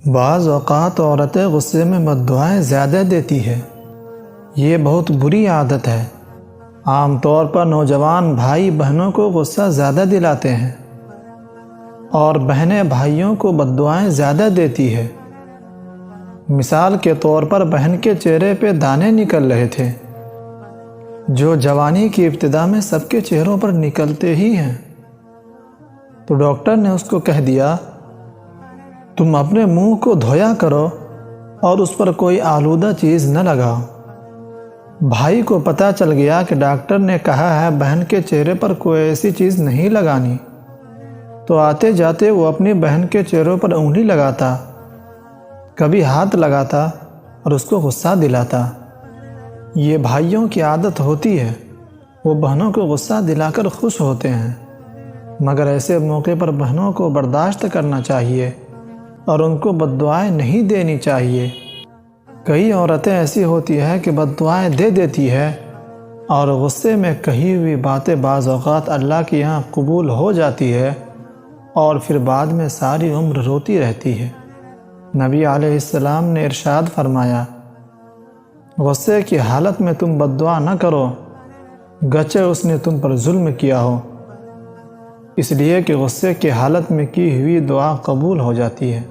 بعض اوقات عورتیں غصے میں بد دعائیں زیادہ دیتی ہے۔ یہ بہت بری عادت ہے۔ عام طور پر نوجوان بھائی بہنوں کو غصہ زیادہ دلاتے ہیں اور بہنیں بھائیوں کو بد دعائیں زیادہ دیتی ہے۔ مثال کے طور پر بہن کے چہرے پہ دانے نکل رہے تھے، جو جوانی کی ابتدا میں سب کے چہروں پر نکلتے ہی ہیں، تو ڈاکٹر نے اس کو کہہ دیا، تم اپنے منہ کو دھویا کرو اور اس پر کوئی آلودہ چیز نہ لگاؤ۔ بھائی کو پتہ چل گیا کہ ڈاکٹر نے کہا ہے بہن کے چہرے پر کوئی ایسی چیز نہیں لگانی، تو آتے جاتے وہ اپنی بہن کے چہروں پر انگلی لگاتا، کبھی ہاتھ لگاتا اور اس کو غصہ دلاتا۔ یہ بھائیوں کی عادت ہوتی ہے، وہ بہنوں کو غصہ دلا کر خوش ہوتے ہیں، مگر ایسے موقع پر بہنوں کو برداشت کرنا چاہیے اور ان کو بد دعائیں نہیں دینی چاہیے۔ کئی عورتیں ایسی ہوتی ہے کہ بد دعائیں دے دیتی ہے اور غصے میں کہی ہوئی باتیں بعض اوقات اللہ کے یہاں قبول ہو جاتی ہے اور پھر بعد میں ساری عمر روتی رہتی ہے۔ نبی علیہ السلام نے ارشاد فرمایا، غصے کی حالت میں تم بد دعا نہ کرو، گرچہ اس نے تم پر ظلم کیا ہو، اس لیے کہ غصے کی حالت میں کی ہوئی دعا قبول ہو جاتی ہے۔